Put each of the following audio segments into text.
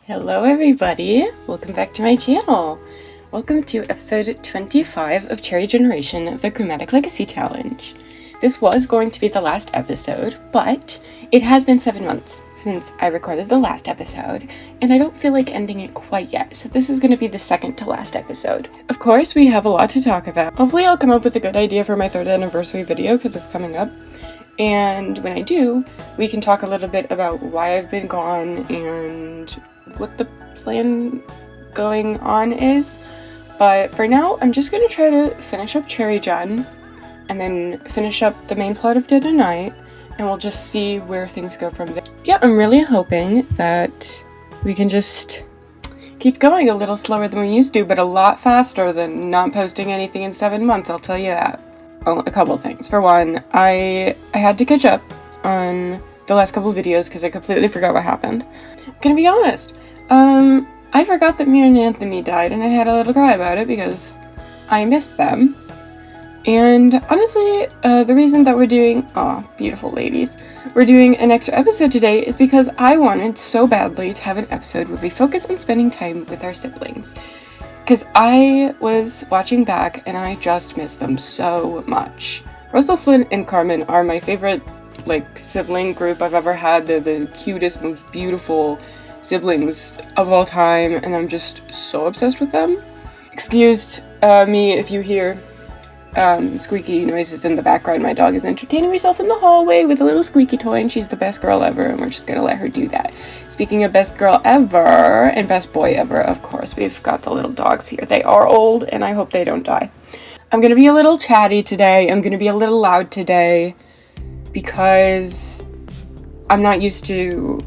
Hello everybody, welcome back to my channel. Welcome to episode 25 of Cherry Generation of the Chromatic Legacy Challenge. This was going to be the last episode, but it has been 7 months since I recorded the last episode, and I don't feel like ending it quite yet, so this is going to be the second to last episode. Of course, we have a lot to talk about. Hopefully I'll come up with a good idea for my 3rd anniversary video, because it's coming up. And when I do, we can talk a little bit about why I've been gone and what the plan going on is. But for now, I'm just going to try to finish up Cherry Gen and then finish up the main plot of Dead of Night, and we'll just see where things go from there. Yeah, I'm really hoping that we can just keep going a little slower than we used to, but a lot faster than not posting anything in 7 months, I'll tell you that. Oh, a couple things. For one, I had to catch up on the last couple of videos because I completely forgot what happened. I'm gonna be honest, I forgot that Mia and Anthony died, and I had a little cry about it because I missed them. And honestly, the reason that we're doing, beautiful ladies, we're doing an extra episode today is because I wanted so badly to have an episode where we focus on spending time with our siblings. Because I was watching back and I just miss them so much. Russell, Flynn, and Carmen are my favorite, sibling group I've ever had. They're the cutest, most beautiful siblings of all time, and I'm just so obsessed with them. Excuse me if you hear squeaky noises in the background. My dog is entertaining herself in the hallway with a little squeaky toy, and she's the best girl ever, and we're just gonna let her do that. Speaking of best girl ever, and best boy ever, of course, we've got the little dogs here. They are old, and I hope they don't die. I'm gonna be a little chatty today. I'm gonna be a little loud today, because I'm not used to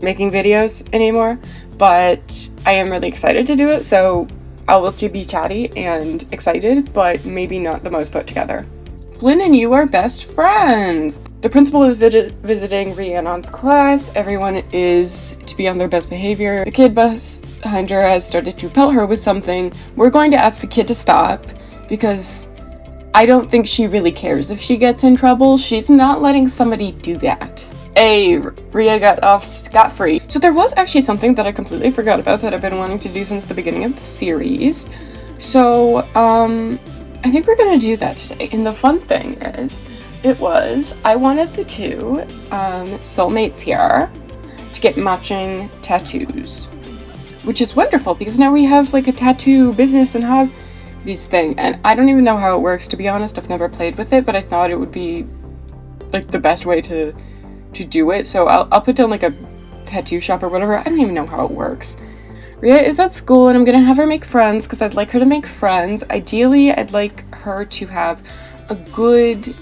making videos anymore, but I am really excited to do it, so I'll let you be chatty and excited, but maybe not the most put together. Flynn and you are best friends! The principal is visiting Rhiannon's class. Everyone is to be on their best behavior. The kid behind her has started to pelt her with something. We're going to ask the kid to stop, because I don't think she really cares if she gets in trouble. She's not letting somebody do that. Rhea got off scot-free. So there was actually something that I completely forgot about that I've been wanting to do since the beginning of the series. So, I think we're gonna do that today. And the fun thing is, I wanted the two, soulmates here to get matching tattoos. Which is wonderful, because now we have, a tattoo business and hobbies thing. And I don't even know how it works, to be honest. I've never played with it, but I thought it would be, the best way to do it, so I'll put down a tattoo shop or whatever. I don't even know how it works. Rhea is at school, and I'm gonna have her make friends because I'd like her to make friends. Ideally, I'd like her to have a good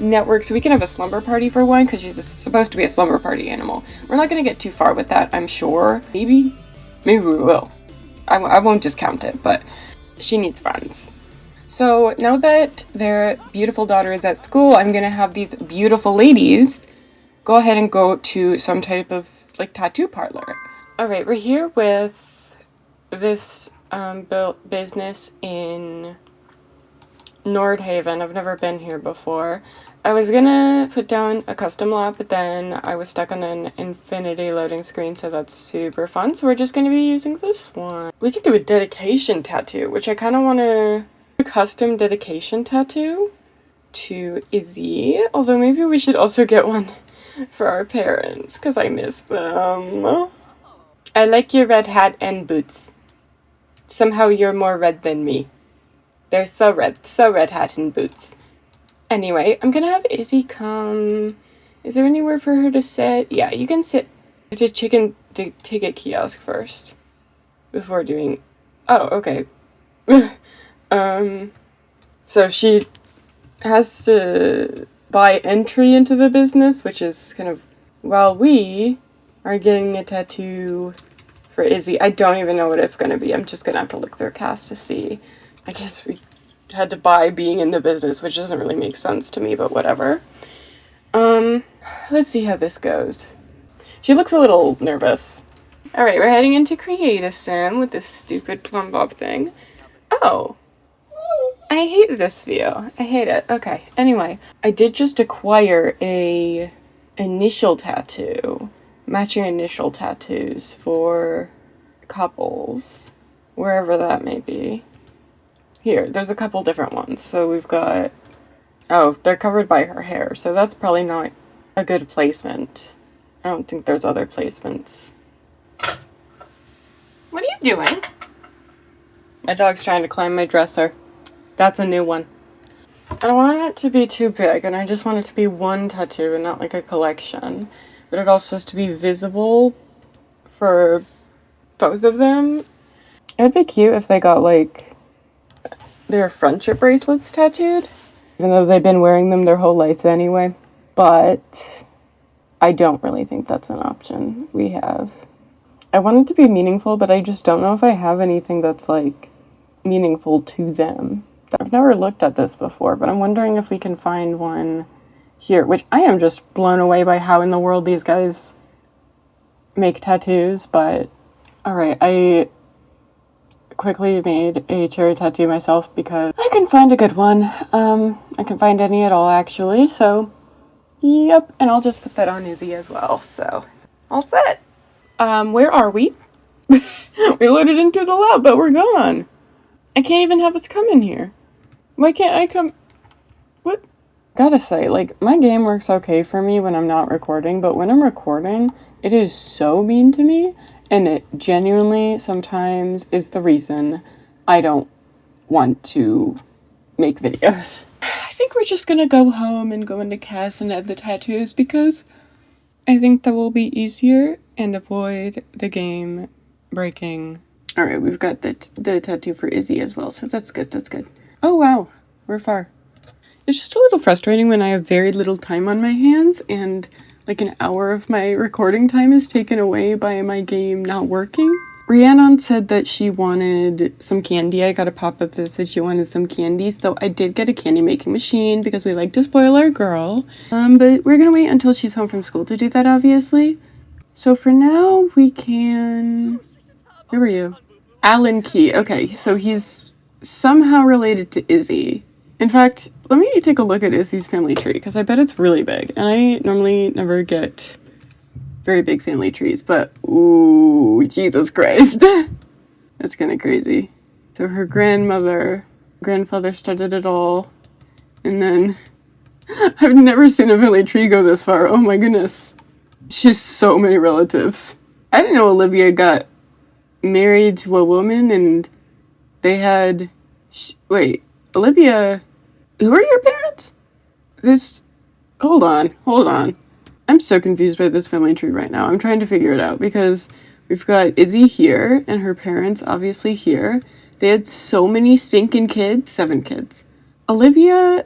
network so we can have a slumber party for one, because she's supposed to be a slumber party animal. We're not gonna get too far with that, I'm sure. Maybe we will. I won't discount it, but she needs friends. So now that their beautiful daughter is at school, I'm gonna have these beautiful ladies go ahead and go to some type of tattoo parlor. Alright, we're here with this business in Nordhaven. I've never been here before. I was gonna put down a custom lot, but then I was stuck on an infinity loading screen, so that's super fun. So we're just gonna be using this one. We could do a dedication tattoo, which I kind of want to... a custom dedication tattoo to Izzy, although maybe we should also get one for our parents, because I miss them. I like your red hat and boots. Somehow you're more red than me. They're so red hat and boots. Anyway, I'm gonna have Izzy come. Is there anywhere for her to sit? Yeah, you can sit at the ticket kiosk first before doing... Oh, okay. So she has to buy entry into the business, which is kind of, while we are getting a tattoo for Izzy. I don't even know what it's going to be. I'm just going to have to look through cast to see. I guess we had to buy being in the business, which doesn't really make sense to me, but whatever. Let's see how this goes. She looks a little nervous. Alright, we're heading into Create-A-Sim with this stupid plumb bob thing. Oh. I hate this view. I hate it. Okay, anyway. I did just acquire a initial tattoo matching initial tattoos for couples, wherever that may be. Here, there's a couple different ones. So we've got, oh, they're covered by her hair, so that's probably not a good placement. I don't think there's other placements. What are you doing? My dog's trying to climb my dresser. That's a new one. I don't want it to be too big, and I just want it to be one tattoo and not like a collection. But it also has to be visible for both of them. It'd be cute if they got like their friendship bracelets tattooed, even though they've been wearing them their whole lives anyway. But I don't really think that's an option we have. I want it to be meaningful, but I just don't know if I have anything that's like meaningful to them. I've never looked at this before, but I'm wondering if we can find one here, which I am just blown away by how in the world these guys make tattoos, but alright, I quickly made a cherry tattoo myself because I couldn't find a good one. I couldn't find any at all, actually, so yep, and I'll just put that on Izzy as well, so all set. Where are we? We loaded into the lab, but we're gone. I can't even have us come in here. Why can't I come? What? Gotta say, like, my game works okay for me when I'm not recording, but when I'm recording, it is so mean to me, and it genuinely sometimes is the reason I don't want to make videos. I think we're just gonna go home and go into CAS and add the tattoos because I think that will be easier and avoid the game breaking. Alright, we've got the tattoo for Izzy as well, so that's good, that's good. Oh wow, we're far. It's just a little frustrating when I have very little time on my hands and like an hour of my recording time is taken away by my game not working. Rhiannon said that she wanted some candy. I got a pop-up that said she wanted some candy, so I did get a candy making machine because we like to spoil our girl. But we're gonna wait until she's home from school to do that, obviously. So for now, we can... Where were you? Alan Key. Okay, so he's somehow related to Izzy. In fact, let me take a look at Izzy's family tree, because I bet it's really big. And I normally never get very big family trees, but ooh, Jesus Christ. That's kind of crazy. So her grandfather started it all. And then, I've never seen a family tree go this far. Oh my goodness. She has so many relatives. I didn't know Olivia got married to a woman and they had... Wait, Olivia... Who are your parents? Hold on. I'm so confused by this family tree right now. I'm trying to figure it out because we've got Izzy here and her parents obviously here. They had so many stinking kids. 7 kids. Olivia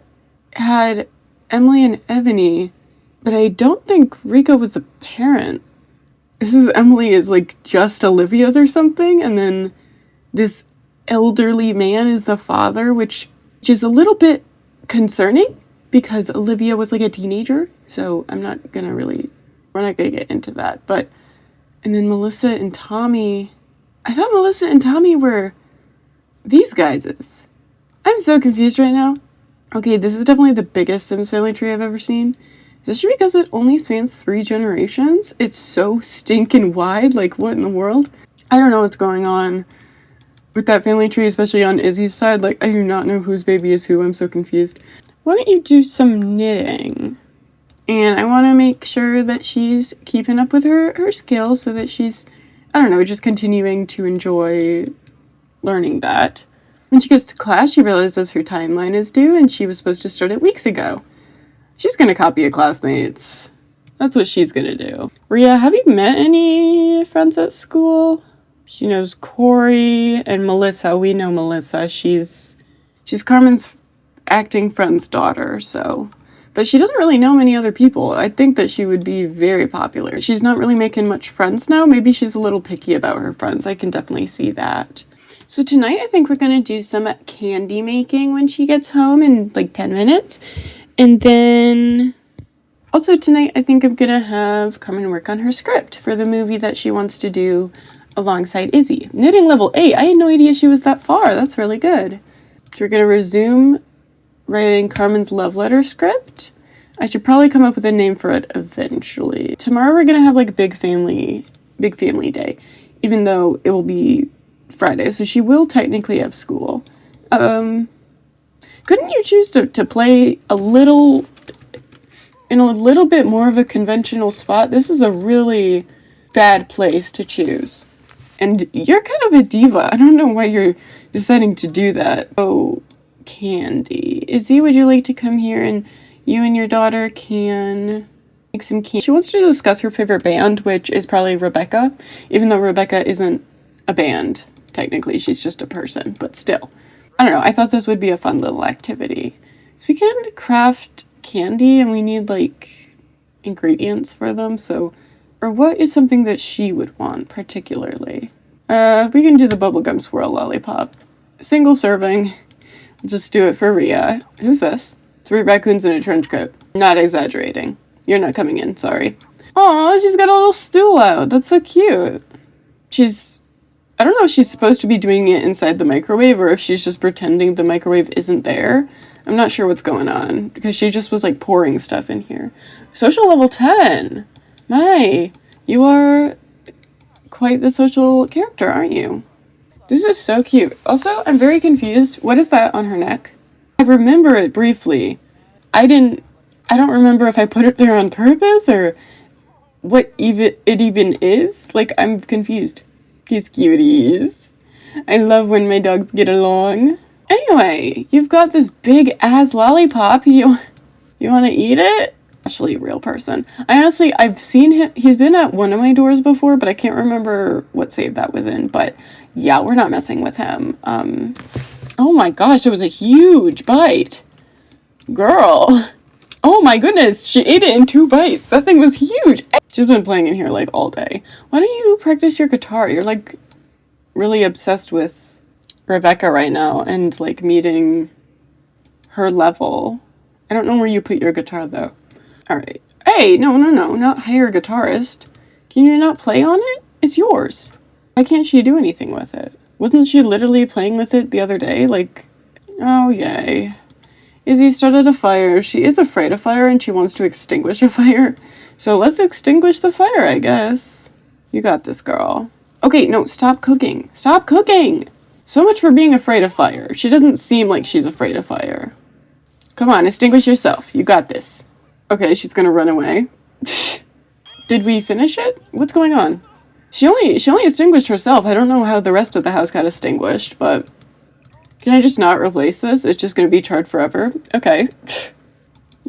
had Emily and Ebony, but I don't think Rico was a parent. This is Emily is like just Olivia's or something, and then this elderly man is the father, which is a little bit concerning because Olivia was like a teenager, so we're not gonna get into that. But, and then Melissa and Tommy, I thought Melissa and Tommy were these guys'. I'm so confused right now. Okay, this is definitely the biggest Sims family tree I've ever seen. Especially because it only spans 3 generations. It's so stinking wide, like what in the world? I don't know what's going on with that family tree, especially on Izzy's side. Like, I do not know whose baby is who. I'm so confused. Why don't you do some knitting? And I want to make sure that she's keeping up with her skills so that she's, I don't know, just continuing to enjoy learning that. When she gets to class, she realizes her timeline is due and she was supposed to start it weeks ago. She's gonna copy her classmates. That's what she's gonna do. Rhea, have you met any friends at school? She knows Corey and Melissa. We know Melissa. She's Carmen's acting friend's daughter, so. But she doesn't really know many other people. I think that she would be very popular. She's not really making much friends now. Maybe she's a little picky about her friends. I can definitely see that. So tonight I think we're gonna do some candy making when she gets home in like 10 minutes. And then also tonight, I think I'm going to have Carmen work on her script for the movie that she wants to do alongside Izzy. Knitting level 8. I had no idea she was that far. That's really good. So we're going to resume writing Carmen's love letter script. I should probably come up with a name for it eventually. Tomorrow we're gonna have like a big family day, even though it will be Friday, so she will technically have school. Couldn't you choose to play a little, in a little bit more of a conventional spot? This is a really bad place to choose. And you're kind of a diva. I don't know why you're deciding to do that. Oh, candy. Izzy, would you like to come here and you and your daughter can make some candy? She wants to discuss her favorite band, which is probably Rebecca, even though Rebecca isn't a band, technically. She's just a person, but still. I don't know. I thought this would be a fun little activity. So we can craft candy and we need like ingredients for them, so, or what is something that she would want particularly? We can do the bubblegum swirl lollipop. Single serving. Just do it for Rhea. Who's this? 3 raccoons in a trench coat. Not exaggerating. You're not coming in, sorry. Aw, she's got a little stool out. That's so cute. I don't know if she's supposed to be doing it inside the microwave or if she's just pretending the microwave isn't there. I'm not sure what's going on because she just was like pouring stuff in here. Social level 10. My, you are quite the social character, aren't you? This is so cute. Also, I'm very confused. What is that on her neck? I remember it briefly. I don't remember if I put it there on purpose or what it even is. Like, I'm confused. These cuties. I love when my dogs get along. Anyway, you've got this big ass lollipop. You want to eat it? Actually, a real person. I've seen him. He's been at one of my doors before, but I can't remember what save that was in. But yeah, we're not messing with him. Oh my gosh, it was a huge bite. Girl. Oh my goodness, she ate it in 2 bites. That thing was huge. She's been playing in here like all day. Why don't you practice your guitar? You're like really obsessed with Rebecca right now and like meeting her level. I don't know where you put your guitar though. Alright. Hey, no, not hire a guitarist. Can you not play on it? It's yours. Why can't she do anything with it? Wasn't she literally playing with it the other day? Like, oh yay. Izzy started a fire. She is afraid of fire and she wants to extinguish a fire. So let's extinguish the fire, I guess. You got this, girl. Okay, no, stop cooking. Stop cooking! So much for being afraid of fire. She doesn't seem like she's afraid of fire. Come on, extinguish yourself. You got this. Okay, she's gonna run away. Did we finish it? What's going on? She only extinguished herself. I don't know how the rest of the house got extinguished, but... Can I just not replace this? It's just gonna be charred forever? Okay.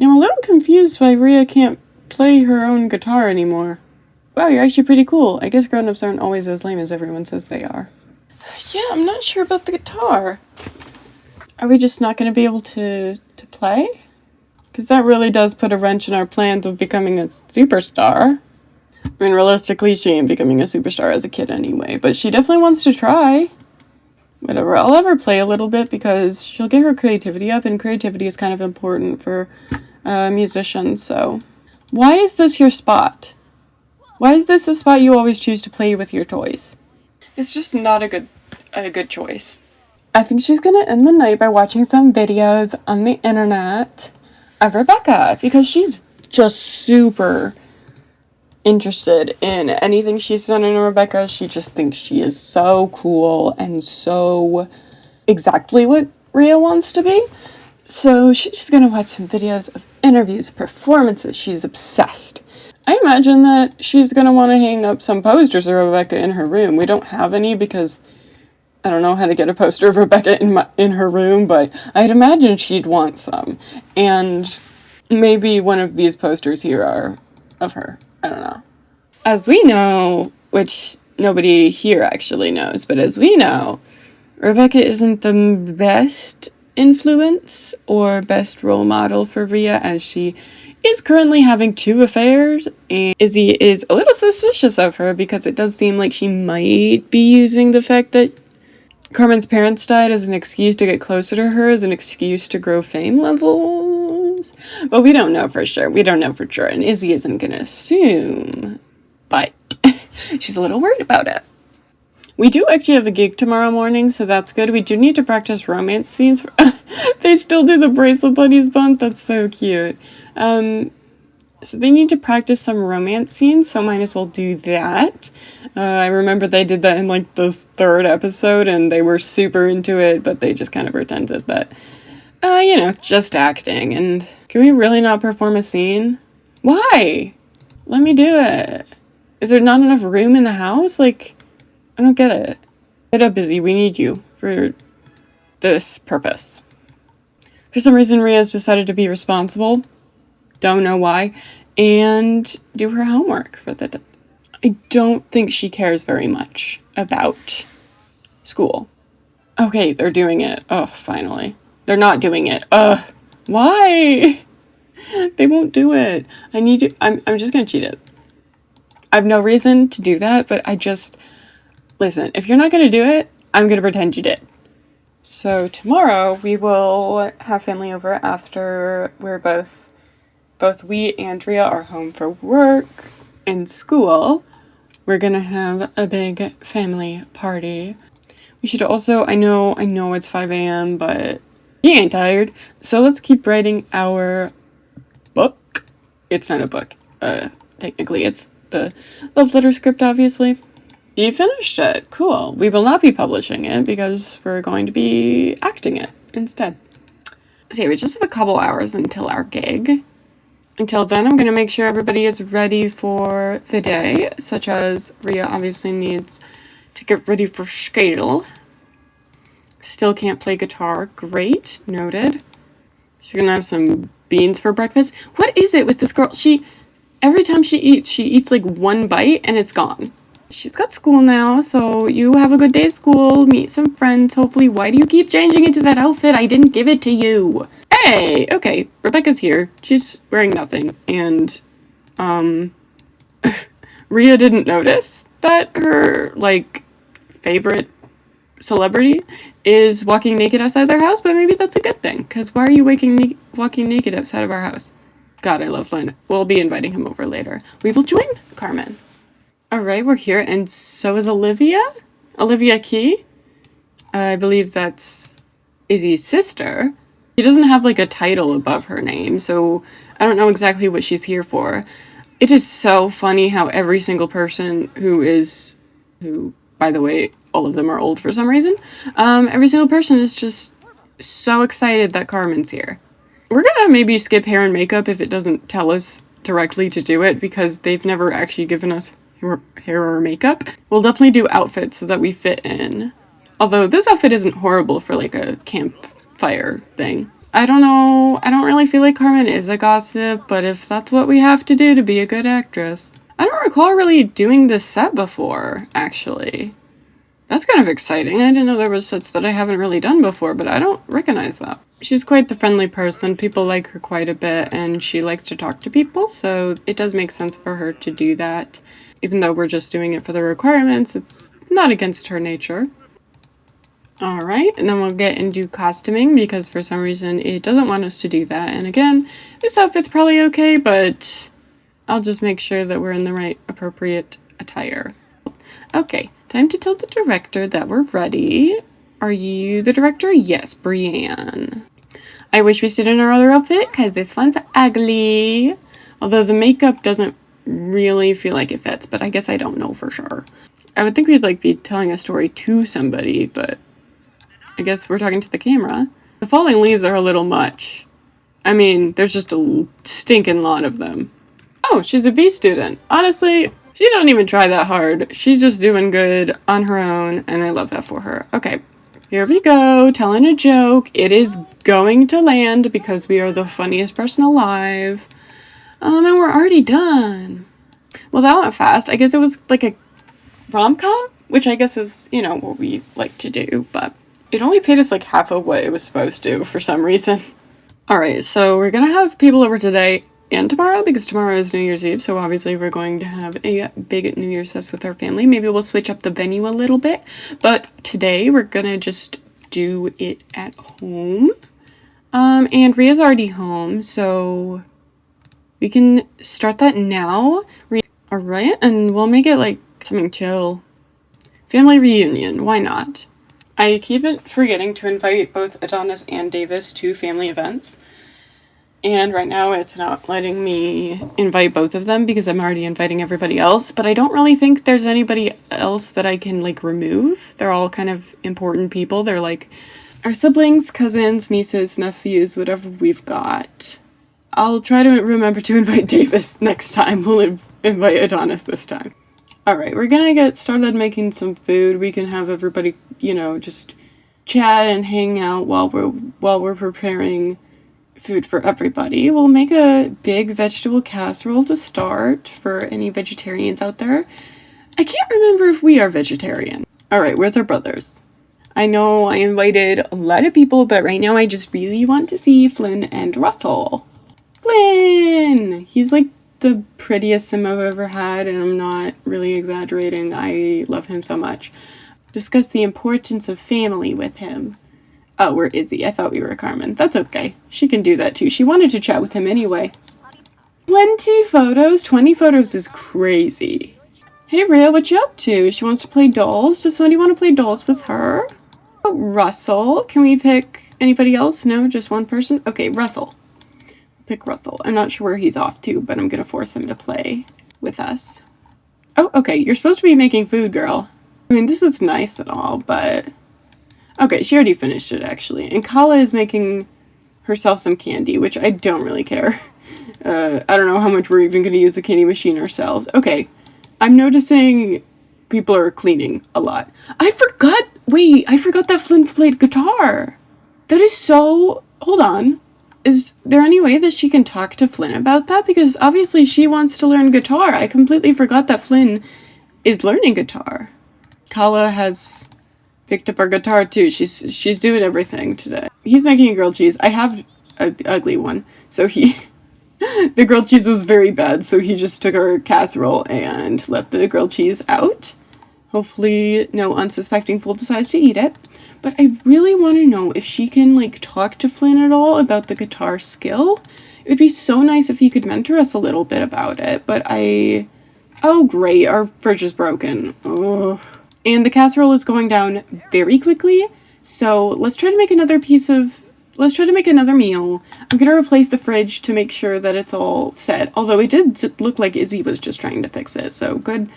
I'm a little confused why Rhea can't play her own guitar anymore. Wow, you're actually pretty cool. I guess grown-ups aren't always as lame as everyone says they are. Yeah, I'm not sure about the guitar. Are we just not gonna be able to play? Because that really does put a wrench in our plans of becoming a superstar. I mean, realistically, she ain't becoming a superstar as a kid anyway, but she definitely wants to try. Whatever, I'll let her play a little bit because she'll get her creativity up, and creativity is kind of important for musicians, so. Why is this your spot? Why is this a spot you always choose to play with your toys? It's just not a good choice. I think she's gonna end the night by watching some videos on the internet of Rebecca, because she's just super interested in anything she's done in Rebecca. She just thinks she is so cool and so exactly what Rhea wants to be. So she's just gonna watch some videos of interviews, performances. She's obsessed. I imagine that she's gonna want to hang up some posters of Rebecca in her room. We don't have any because I don't know how to get a poster of Rebecca in her room, but I'd imagine she'd want some. And maybe one of these posters here are of her. I don't know. As we know, which nobody here actually knows, but as we know, Rebecca isn't the best influence or best role model for Rhea, as she is currently having 2 affairs, and Izzy is a little suspicious of her because it does seem like she might be using the fact that Carmen's parents died as an excuse to get closer to her, as an excuse to grow fame levels. But we don't know for sure. And Izzy isn't gonna assume. But she's a little worried about it. We do actually have a gig tomorrow morning, so that's good. We do need to practice romance scenes. They still do the bracelet buddies bump. That's so cute. So they need to practice some romance scenes, so might as well do that. I remember they did that in like the 3rd episode, and they were super into it, but they just kind of pretended that, just acting. And can we really not perform a scene? Why? Let me do it. Is there not enough room in the house? Like, I don't get it. Get up, Busy. We need you for this purpose. For some reason, Ria's decided to be responsible. Don't know why. And do her homework for the day. I don't think she cares very much about school. Okay, they're doing it. Oh, finally. They're not doing it. Ugh. Why? They won't do it. I'm just gonna cheat it. I have no reason to do that, but listen, if you're not gonna do it, I'm gonna pretend you did. So tomorrow we will have family over after we're both we and Ria are home for work and school. We're gonna have a big family party. We should also, I know it's 5 a.m., but you ain't tired. So let's keep writing our book. It's not a book. Technically, it's the love letter script, obviously. You finished it. Cool. We will not be publishing it because we're going to be acting it instead. So yeah, we just have a couple hours until our gig. Until then, I'm going to make sure everybody is ready for the day, such as Ria obviously needs to get ready for school. Still can't play guitar. Great. Noted. She's going to have some beans for breakfast. What is it with this girl? Every time she eats like one bite and it's gone. She's got school now, so you have a good day at school, meet some friends, hopefully. Why do you keep changing into that outfit? I didn't give it to you. Hey, okay, Rebecca's here. She's wearing nothing, and, Ria didn't notice that her, favorite celebrity is walking naked outside their house, but maybe that's a good thing, because why are you walking naked outside of our house? God, I love Lynn. We'll be inviting him over later. We will join Carmen. Alright, we're here, and so is Olivia? Olivia Key? I believe that's Izzy's sister. She doesn't have, a title above her name, so I don't know exactly what she's here for. It is so funny how every single person who, by the way, all of them are old for some reason, every single person is just so excited that Carmen's here. We're gonna maybe skip hair and makeup if it doesn't tell us directly to do it, because they've never actually given us hair or makeup. We'll definitely do outfits so that we fit in. Although this outfit isn't horrible for a campfire thing. I don't know. I don't really feel like Carmen is a gossip, but if that's what we have to do to be a good actress. I don't recall really doing this set before, actually. That's kind of exciting. I didn't know there was sets that I haven't really done before, but I don't recognize that. She's quite the friendly person. People like her quite a bit, and she likes to talk to people, so it does make sense for her to do that. Even though we're just doing it for the requirements, it's not against her nature. Alright, and then we'll get into costuming, because for some reason it doesn't want us to do that. And again, this outfit's probably okay, but I'll just make sure that we're in the right appropriate attire. Okay, time to tell the director that we're ready. Are you the director? Yes, Brienne. I wish we stayed in our other outfit, because this one's ugly. Although the makeup doesn't really feel like it fits, but I guess I don't know for sure. I would think we'd be telling a story to somebody, but I guess we're talking to the camera. The falling leaves are a little much. I mean, there's just a stinking lot of them. Oh, she's a B student. Honestly, she doesn't even try that hard. She's just doing good on her own, and I love that for her. Okay, here we go, telling a joke. It is going to land because we are the funniest person alive. And we're already done. Well, that went fast. I guess it was a rom-com, which I guess is, what we like to do, but it only paid us half of what it was supposed to for some reason. Alright, so we're gonna have people over today and tomorrow, because tomorrow is New Year's Eve, so obviously we're going to have a big New Year's fest with our family. Maybe we'll switch up the venue a little bit, but today we're gonna just do it at home. And Ria's already home, so we can start that now. Alright, and we'll make it something chill. Family reunion, why not? I keep forgetting to invite both Adonis and Davis to family events. And right now it's not letting me invite both of them because I'm already inviting everybody else, but I don't really think there's anybody else that I can, like, remove. They're all kind of important people. They're, like, our siblings, cousins, nieces, nephews, whatever we've got. I'll try to remember to invite Davis next time. We'll invite Adonis this time. Alright, we're gonna get started making some food. We can have everybody, you know, just chat and hang out while we're preparing food for everybody. We'll make a big vegetable casserole to start for any vegetarians out there. I can't remember if we are vegetarian. Alright, where's our brothers? I know I invited a lot of people, but right now I just really want to see Flynn and Russell. Flynn! He's like the prettiest sim I've ever had, and I'm not really exaggerating. I love him so much. Discuss the importance of family with him. Oh, we're Izzy. I thought we were Carmen. That's okay. She can do that too. She wanted to chat with him anyway. 20 photos? 20 photos is crazy. Hey, Rhea, what you up to? She wants to play dolls. Does somebody want to play dolls with her? Oh, Russell. Can we pick anybody else? No, just one person? Okay, Russell. Pick Russell. I'm not sure where he's off to, but I'm gonna force him to play with us. Oh, okay. You're supposed to be making food, girl. I mean, this is nice and all, but... Okay, she already finished it, actually. And Kala is making herself some candy, which I don't really care. I don't know how much we're even going to use the candy machine ourselves. Okay, I'm noticing people are cleaning a lot. I forgot that Flynn played guitar. That is so... Hold on. Is there any way that she can talk to Flynn about that? Because obviously she wants to learn guitar. I completely forgot that Flynn is learning guitar. Kala has... picked up our guitar too. She's doing everything today. He's making a grilled cheese. I have an ugly one. So the grilled cheese was very bad, so he just took our casserole and left the grilled cheese out. Hopefully no unsuspecting fool decides to eat it. But I really want to know if she can, like, talk to Flynn at all about the guitar skill. It would be so nice if he could mentor us a little bit about it, but oh great, our fridge is broken. Ugh. And the casserole is going down very quickly, so let's try to make another meal. I'm gonna replace the fridge to make sure that it's all set, although it did look like Izzy was just trying to fix it, so good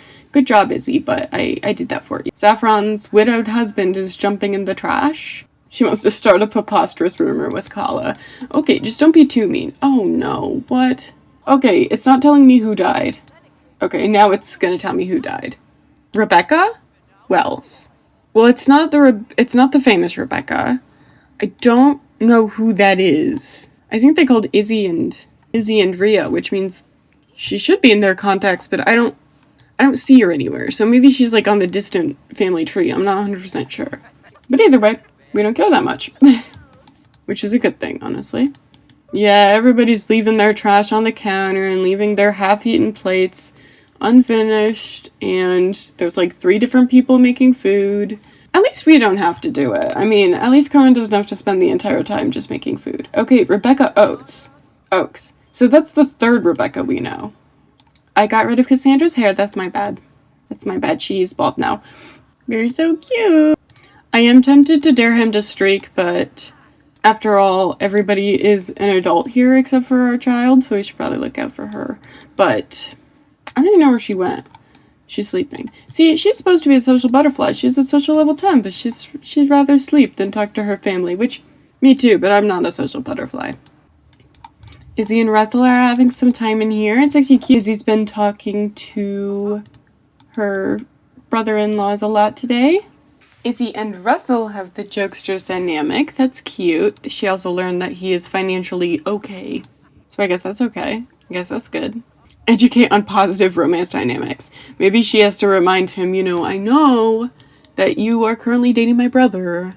job, Izzy, but I did that for you. Saffron's widowed husband is jumping in the trash. She wants to start a preposterous rumor with Kala. Okay, just don't be too mean. Oh no, what? Okay, it's not telling me who died. Okay, now it's gonna tell me who died. Rebecca? Wells. Well, it's not the famous Rebecca. I don't know who that is. I think they called Izzy and Rhea, which means she should be in their contacts, but I don't see her anywhere. So maybe she's like on the distant family tree. I'm not 100% sure. But either way, we don't care that much. Which is a good thing, honestly. Yeah, everybody's leaving their trash on the counter and leaving their half-eaten plates unfinished, and there's like 3 different people making food. At least we don't have to do it. I mean, at least Cohen doesn't have to spend the entire time just making food. Okay, Rebecca Oakes. So that's the 3rd Rebecca we know. I got rid of Cassandra's hair. That's my bad. She's bald now. You're so cute. I am tempted to dare him to streak, but after all, everybody is an adult here except for our child, so we should probably look out for her. But I don't even know where she went. She's sleeping. See, she's supposed to be a social butterfly. She's at social level 10, but she'd rather sleep than talk to her family, which, me too, but I'm not a social butterfly. Izzy and Russell are having some time in here. It's actually cute. Izzy's been talking to her brother-in-laws a lot today. Izzy and Russell have the jokesters dynamic. That's cute. She also learned that he is financially okay. So I guess that's okay. I guess that's good. Educate on positive romance dynamics. Maybe she has to remind him, I know that you are currently dating my brother,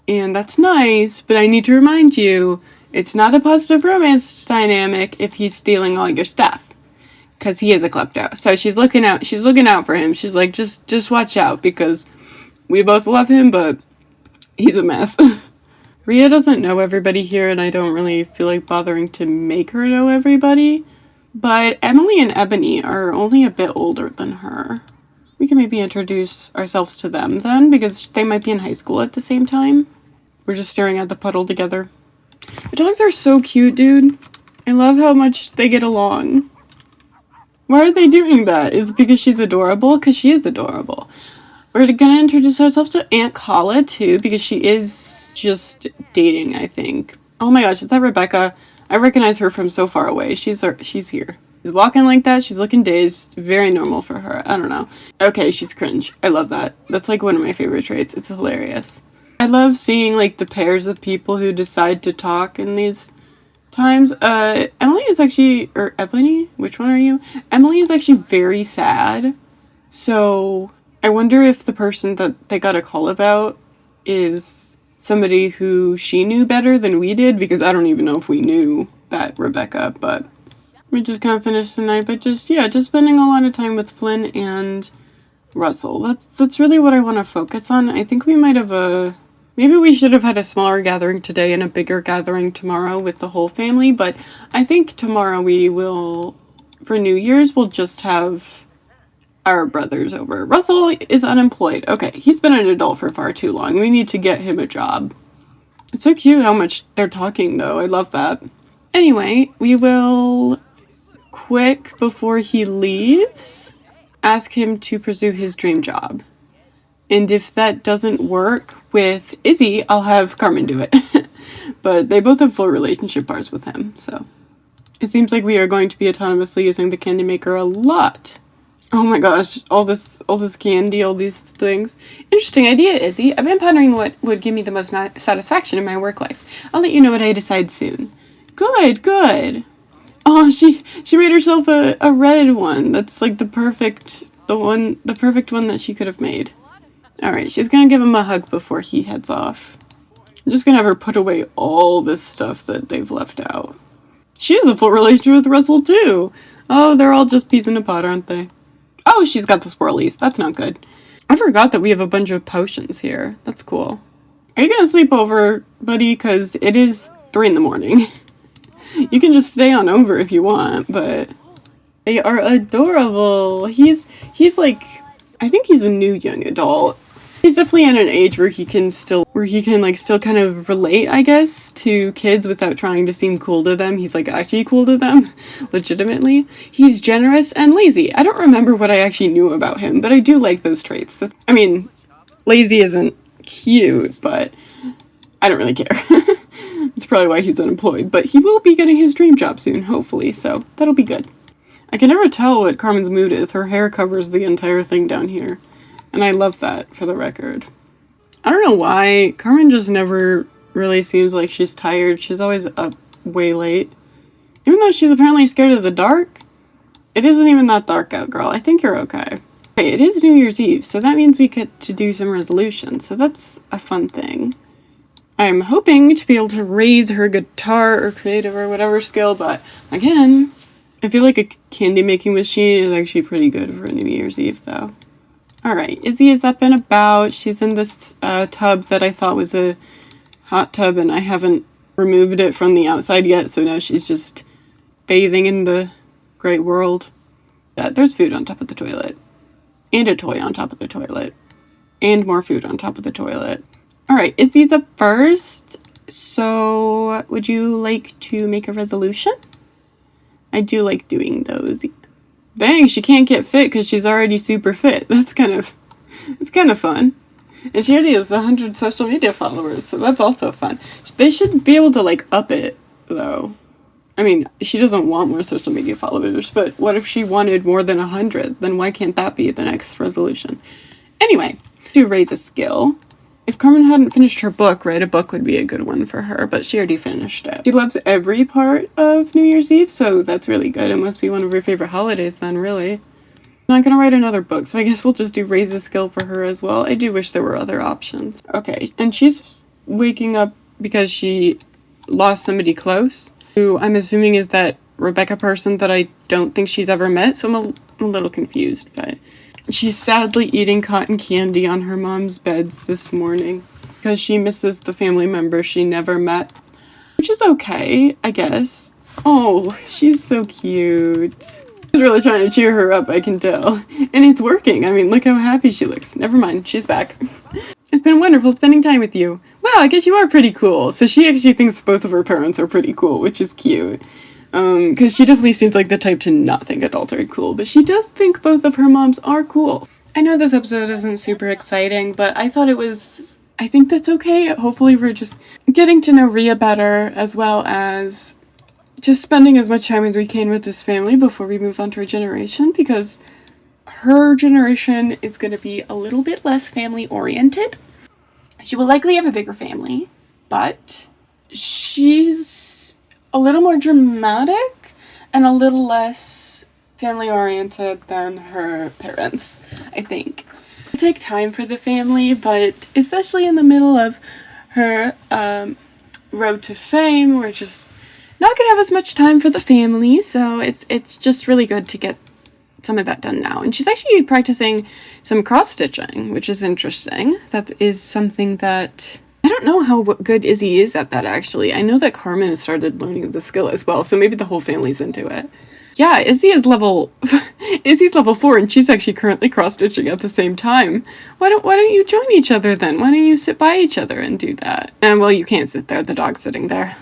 and that's nice, but I need to remind you, it's not a positive romance dynamic if he's stealing all your stuff, because he is a klepto. So she's looking out for him. She's like, just watch out, because we both love him, but he's a mess. Rhea doesn't know everybody here, and I don't really feel like bothering to make her know everybody. But Emily and Ebony are only a bit older than her. We can maybe introduce ourselves to them then, because they might be in high school at the same time. We're just staring at the puddle together. The dogs are so cute, dude. I love how much they get along. Why are they doing that? Is it because she's adorable? Because she is adorable. We're gonna introduce ourselves to Aunt Kala, too, because she is just dating, I think. Oh my gosh, is that Rebecca? I recognize her from so far away. She's here. She's walking like that. She's looking dazed. Very normal for her. I don't know. Okay, she's cringe. I love that. That's like one of my favorite traits. It's hilarious. I love seeing like the pairs of people who decide to talk in these times. Emily is actually, or Ebony, which one are you? Emily is actually very sad. So I wonder if the person that they got a call about is somebody who she knew better than we did, because I don't even know if we knew that Rebecca, but we just kind of finished tonight, but just spending a lot of time with Flynn and Russell. That's really what I want to focus on. I think we might have maybe we should have had a smaller gathering today and a bigger gathering tomorrow with the whole family, but I think tomorrow we will, for New Year's, we'll just have our brothers over. Russell is unemployed. Okay, he's been an adult for far too long. We need to get him a job. It's so cute how much they're talking, though. I love that. Anyway, we will, quick before he leaves, ask him to pursue his dream job. And if that doesn't work with Izzy, I'll have Carmen do it. But they both have full relationship bars with him, so. It seems like we are going to be autonomously using the candy maker a lot. Oh my gosh, all this candy, all these things. Interesting idea, Izzy. I've been pondering what would give me the most satisfaction in my work life. I'll let you know what I decide soon. Good. Oh, she made herself a red one. That's like the perfect one that she could have made. Alright, she's gonna give him a hug before he heads off. I'm just gonna have her put away all this stuff that they've left out. She has a full relationship with Russell, too. Oh, they're all just peas in a pod, aren't they? Oh, she's got the swirlies. That's not good. I forgot that we have a bunch of potions here. That's cool. Are you gonna sleep over, buddy? Because it is 3 in the morning. You can just stay on over if you want, but they are adorable. He's like, I think he's a new young adult. He's definitely at an age where he can still kind of relate, I guess, to kids without trying to seem cool to them. He's like actually cool to them, legitimately. He's generous and lazy. I don't remember what I actually knew about him, but I do like those traits. I mean, lazy isn't cute, but I don't really care. It's probably why he's unemployed, but he will be getting his dream job soon, hopefully, so that'll be good. I can never tell what Carmen's mood is. Her hair covers the entire thing down here. And I love that, for the record. I don't know why. Carmen just never really seems like she's tired. She's always up way late. Even though she's apparently scared of the dark. It isn't even that dark out, girl. I think you're okay. Okay, it is New Year's Eve, so that means we get to do some resolutions. So that's a fun thing. I'm hoping to be able to raise her guitar or creative or whatever skill, but again, I feel like a candy making machine is actually pretty good for a New Year's Eve, though. Alright, Izzy is up and about. She's in this tub that I thought was a hot tub, and I haven't removed it from the outside yet, so now she's just bathing in the great world. There's food on top of the toilet. And a toy on top of the toilet. And more food on top of the toilet. Alright, Izzy's up first. So, would you like to make a resolution? I do like doing those. Dang, she can't get fit because she's already super fit. It's kind of fun. And she already has 100 social media followers, so that's also fun. They should be able to, like, up it, though. I mean, she doesn't want more social media followers, but what if she wanted more than 100? Then why can't that be the next resolution? Anyway, to raise a skill. If Carmen hadn't finished her book, right, a book would be a good one for her, but she already finished it. She loves every part of New Year's Eve, so that's really good. It must be one of her favorite holidays then, really. I'm not gonna write another book, so I guess we'll just do raise a skill for her as well. I do wish there were other options. Okay, and she's waking up because she lost somebody close, who I'm assuming is that Rebecca person that I don't think she's ever met, so I'm a little confused, but she's sadly eating cotton candy on her mom's beds this morning because she misses the family member she never met, which is okay, I guess. Oh, she's so cute. She's really trying to cheer her up, I can tell. And it's working. I mean, look how happy she looks. Never mind, she's back. It's been wonderful spending time with you. Wow, I guess you are pretty cool. So she actually thinks both of her parents are pretty cool, which is cute. Because she definitely seems like the type to not think adults are cool, but she does think both of her moms are cool. I know this episode isn't super exciting, but I think that's okay. Hopefully we're just getting to know Rhea better, as well as just spending as much time as we can with this family before we move on to her generation, because her generation is going to be a little bit less family-oriented. She will likely have a bigger family, but she's a little more dramatic and a little less family-oriented than her parents, I think. It'll take time for the family, but especially in the middle of her road to fame, we're just not gonna have as much time for the family, so it's just really good to get some of that done now. And she's actually practicing some cross-stitching, which is interesting. That is something that I don't know how good Izzy is at that, actually. I know that Carmen has started learning the skill as well, so maybe the whole family's into it. Yeah, Izzy's level 4, and she's actually currently cross-stitching at the same time. Why don't you join each other then? Why don't you sit by each other and do that? And well, you can't sit there, the dog's sitting there.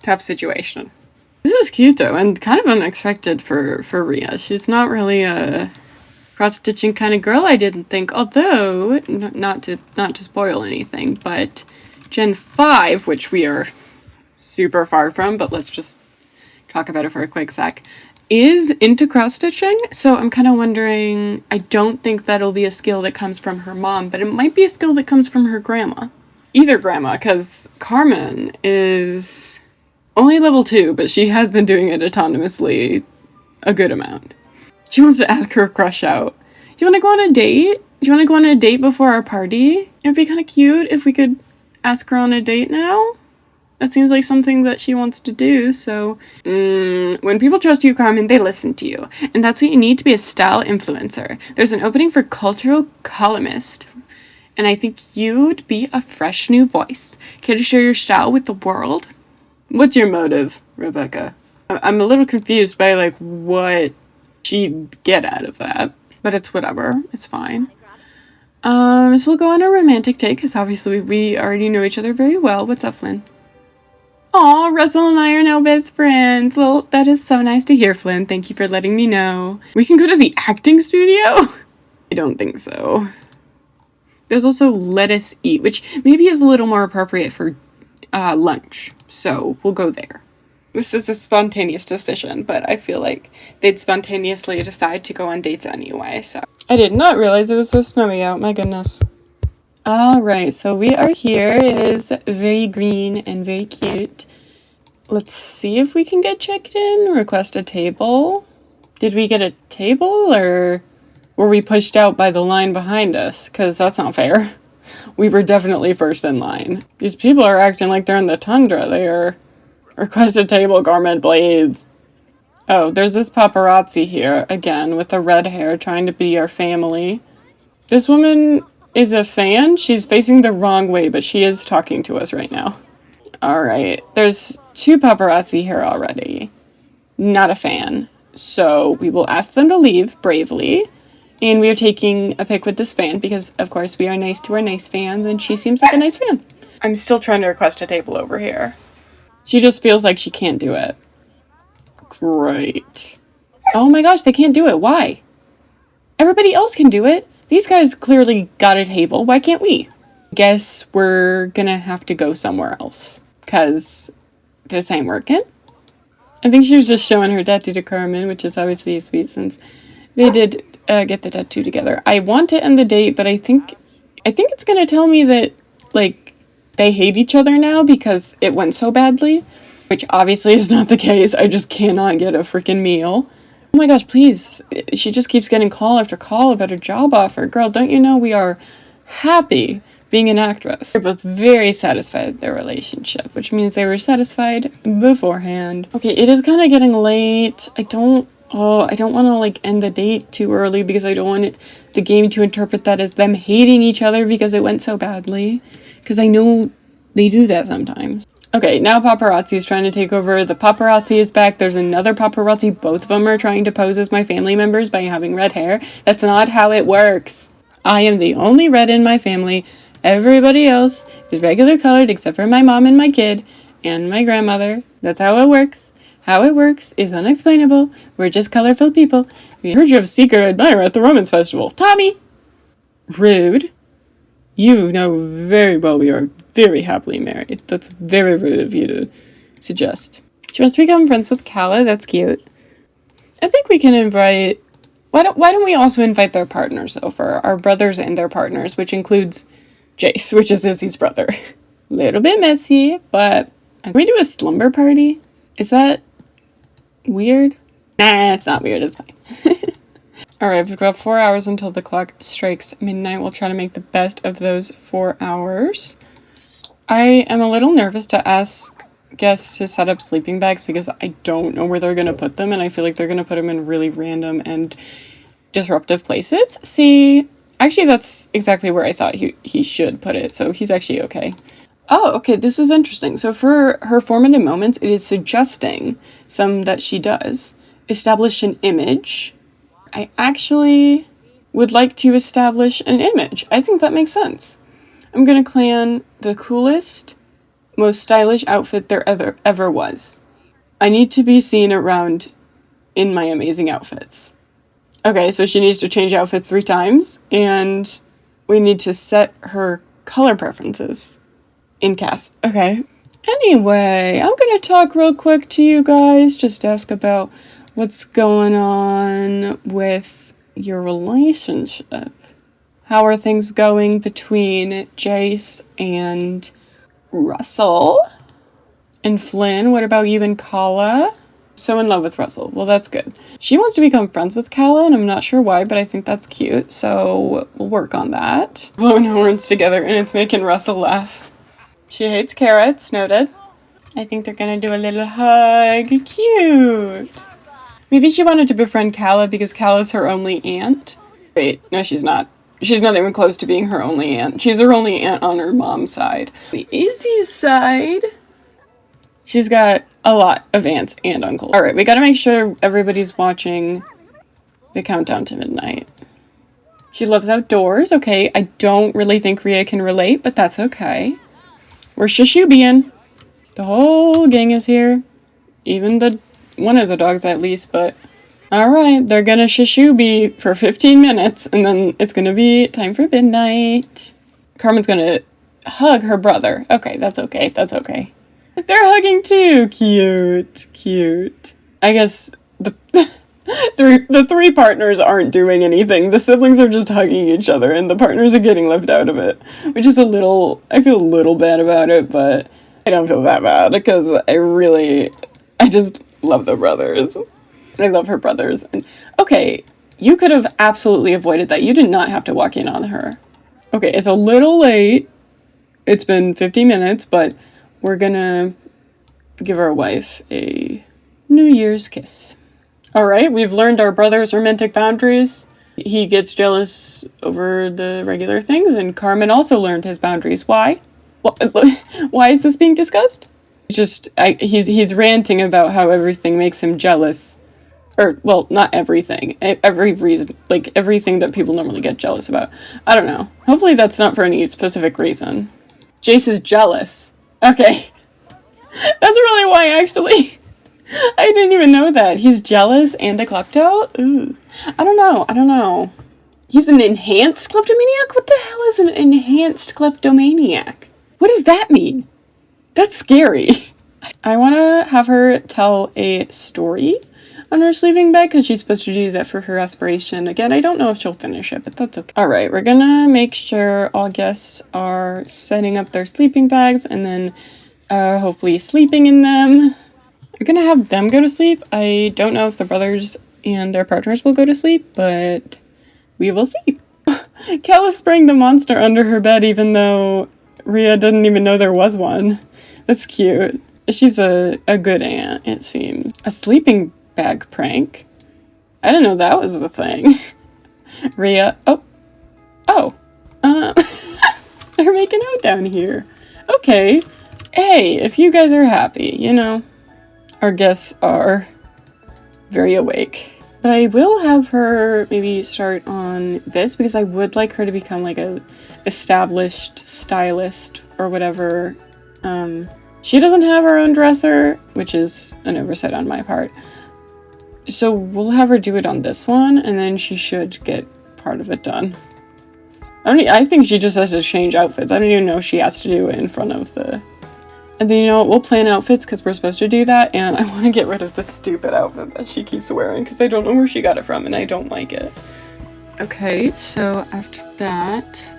Tough situation. This is cute though, and kind of unexpected for Rhea. She's not really a cross-stitching kind of girl, I didn't think. Although, not to spoil anything, but Gen 5, which we are super far from, but let's just talk about it for a quick sec, is into cross-stitching. So I'm kind of wondering, I don't think that'll be a skill that comes from her mom, but it might be a skill that comes from her grandma. Either grandma, because Carmen is only level 2, but she has been doing it autonomously a good amount. She wants to ask her crush out. Do you want to go on a date? Do you want to go on a date before our party? It would be kind of cute if we could ask her on a date now. That seems like something that she wants to do, so... when people trust you, Carmen, they listen to you. And that's what you need to be a style influencer. There's an opening for cultural columnist. And I think you'd be a fresh new voice. Care to share your style with the world? What's your motive, Rebecca? I'm a little confused by, like, what she'd get out of that. But it's whatever. It's fine. So we'll go on a romantic date, because obviously we already know each other very well. What's up, Flynn? Aw, Russell and I are now best friends. Well, that is so nice to hear, Flynn. Thank you for letting me know. We can go to the acting studio? I don't think so. There's also Let Us Eat, which maybe is a little more appropriate for lunch. So we'll go there. This is a spontaneous decision, but I feel like they'd spontaneously decide to go on dates anyway, so. I did not realize it was so snowy out, my goodness. Alright, so we are here. It is very green and very cute. Let's see if we can get checked in. Request a table. Did we get a table, or were we pushed out by the line behind us? Because that's not fair. We were definitely first in line. These people are acting like they're in the tundra. They are... Request a table, Garment Blades. Oh, there's this paparazzi here, again, with the red hair, trying to be our family. This woman is a fan. She's facing the wrong way, but she is talking to us right now. Alright, there's 2 paparazzi here already. Not a fan. So we will ask them to leave, bravely. And we are taking a pic with this fan, because, of course, we are nice to our nice fans, and she seems like a nice fan. I'm still trying to request a table over here. She just feels like she can't do it. Great. Oh my gosh, they can't do it. Why? Everybody else can do it. These guys clearly got a table. Why can't we? Guess we're gonna have to go somewhere else. Because this ain't working. I think she was just showing her tattoo to Carmen, which is obviously sweet since they did get the tattoo together. I want to end the date, but I think it's gonna tell me that, like, they hate each other now because it went so badly, which obviously is not the case. I just cannot get a freaking meal. Oh my gosh, please. She just keeps getting call after call about a job offer. Girl, don't you know we are happy being an actress? They're both very satisfied with their relationship, which means they were satisfied beforehand. Okay, it is kind of getting late. I don't want to, like, end the date too early because I don't want the game to interpret that as them hating each other because it went so badly. Because I know they do that sometimes. Okay, now paparazzi is trying to take over. The paparazzi is back. There's another paparazzi. Both of them are trying to pose as my family members by having red hair. That's not how it works. I am the only red in my family. Everybody else is regular colored except for my mom and my kid and my grandmother. That's how it works. How it works is unexplainable. We're just colorful people. We heard you have a secret admirer at the Romance Festival. Tommy! Rude. You know very well we are very happily married. That's very rude of you to suggest. She wants to become friends with Kala. That's cute. I think we can invite... Why don't we also invite their partners over? Our brothers and their partners, which includes Jace, which is Izzy's brother. Little bit messy, but... Can we do a slumber party? Is that weird? Nah, it's not weird. It's fine. Alright, we've got 4 hours until the clock strikes midnight. We'll try to make the best of those 4 hours. I am a little nervous to ask guests to set up sleeping bags because I don't know where they're going to put them, and I feel like they're going to put them in really random and disruptive places. See, actually that's exactly where I thought he should put it, so he's actually okay. Oh, okay, this is interesting. So for her formative moments, it is suggesting some that she does. Establish an image. I actually would like to establish an image. I think that makes sense. I'm going to clan the coolest, most stylish outfit there ever was. I need to be seen around in my amazing outfits. Okay, so she needs to change outfits 3 times, and we need to set her color preferences in cast. Okay. Anyway, I'm going to talk real quick to you guys, just ask about what's going on with your relationship. How are things going between Jace and Russell? And Flynn, what about you and Kala? So in love with Russell. Well, that's good. She wants to become friends with Kala, and I'm not sure why, but I think that's cute, so we'll work on that. Blowing horns together, and it's making Russell laugh. She hates carrots, noted. I think they're gonna do a little hug. Cute! Maybe she wanted to befriend Kala because Kala's her only aunt. Wait, no, she's not. She's not even close to being her only aunt. She's her only aunt on her mom's side. Izzy's side? She's got a lot of aunts and uncles. Alright, we gotta make sure everybody's watching the countdown to midnight. She loves outdoors. Okay, I don't really think Rhea can relate, but that's okay. We're shushubian. The whole gang is here. Even one of the dogs at least, but... Alright, they're gonna shushubi for 15 minutes, and then it's gonna be time for midnight. Carmen's gonna hug her brother. Okay, that's okay, that's okay. They're hugging too! Cute, cute. I guess the three partners aren't doing anything. The siblings are just hugging each other, and the partners are getting left out of it. Which is I feel a little bad about it, but I don't feel that bad, because I just love the brothers. I love her brothers. And okay, you could have absolutely avoided that. You did not have to walk in on her. Okay, it's a little late. It's been 50 minutes, but we're gonna give our wife a New Year's kiss. Alright, we've learned our brother's romantic boundaries. He gets jealous over the regular things, and Carmen also learned his boundaries. Why? Why is this being discussed? He's ranting about how everything makes him jealous. Or, well, not everything. Every reason. Like, everything that people normally get jealous about. I don't know. Hopefully that's not for any specific reason. Jace is jealous. Okay. That's really why, actually. I didn't even know that. He's jealous and a klepto? Ooh. I don't know. He's an enhanced kleptomaniac? What the hell is an enhanced kleptomaniac? What does that mean? That's scary. I want to have her tell a story on her sleeping bag, because she's supposed to do that for her aspiration. Again, I don't know if she'll finish it, but that's okay. Alright, we're gonna make sure all guests are setting up their sleeping bags, and then hopefully sleeping in them. We're gonna have them go to sleep. I don't know if the brothers and their partners will go to sleep, but we will see. Cal is spraying the monster under her bed, even though Rhea didn't even know there was one. That's cute. She's a good aunt, it seems. A sleeping bag prank? I didn't know that was the thing. Rhea, they're making out down here. Okay. Hey, if you guys are happy, our guests are very awake. But I will have her maybe start on this, because I would like her to become like a established stylist or whatever She doesn't have her own dresser, which is an oversight on my part. So we'll have her do it on this one, and then she should get part of it done. I think she just has to change outfits. I don't even know if she has to do it in front of the... And then, you know what, we'll plan outfits because we're supposed to do that, and I want to get rid of the stupid outfit that she keeps wearing because I don't know where she got it from and I don't like it. Okay, so after that,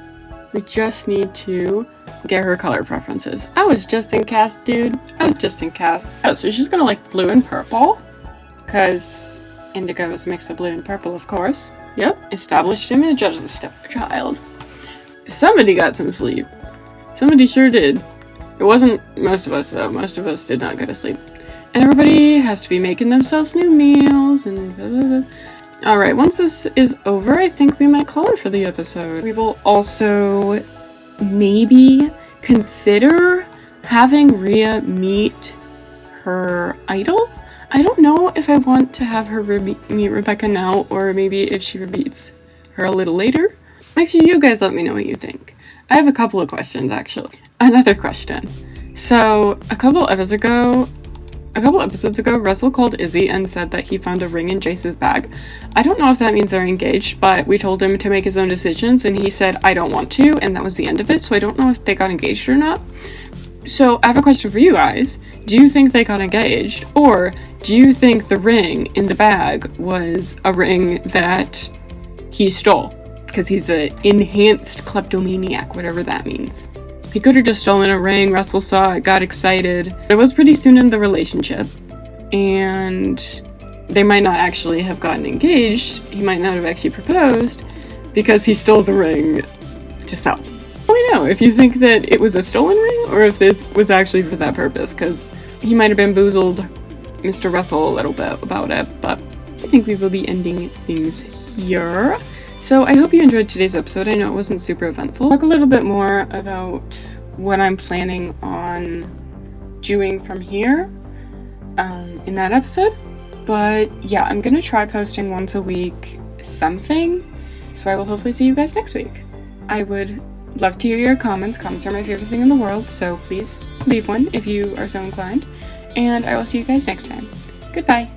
we just need to get her color preferences. I was just in cast, dude. I was just in cast. Oh, so she's gonna like blue and purple because indigo is a mix of blue and purple, of course. Yep, established him and judged the stepchild. Somebody got some sleep. Somebody sure did. It wasn't most of us, though. Most of us did not go to sleep. And everybody has to be making themselves new meals and blah, blah, blah. Alright, once this is over, I think we might call it for the episode. We will also maybe consider having Rhea meet her idol. I don't know if I want to have her meet Rebecca now, or maybe if she meets her a little later. Actually, you guys let me know what you think. I have a couple of questions, actually. Another question. So, a couple episodes ago, Russell called Izzy and said that he found a ring in Jace's bag. I don't know if that means they're engaged, but we told him to make his own decisions, and he said, I don't want to, and that was the end of it, so I don't know if they got engaged or not. So, I have a question for you guys. Do you think they got engaged, or do you think the ring in the bag was a ring that he stole? Because he's an enhanced kleptomaniac, whatever that means. He could have just stolen a ring, Russell saw it, got excited. It was pretty soon in the relationship, and they might not actually have gotten engaged. He might not have actually proposed, because he stole the ring to sell. Let me know if you think that it was a stolen ring, or if it was actually for that purpose, because he might have bamboozled Mr. Russell a little bit about it, but I think we will be ending things here. So I hope you enjoyed today's episode. I know it wasn't super eventful. I'll talk a little bit more about what I'm planning on doing from here in that episode. But yeah, I'm going to try posting once a week something. So I will hopefully see you guys next week. I would love to hear your comments. Comments are my favorite thing in the world. So please leave one if you are so inclined. And I will see you guys next time. Goodbye.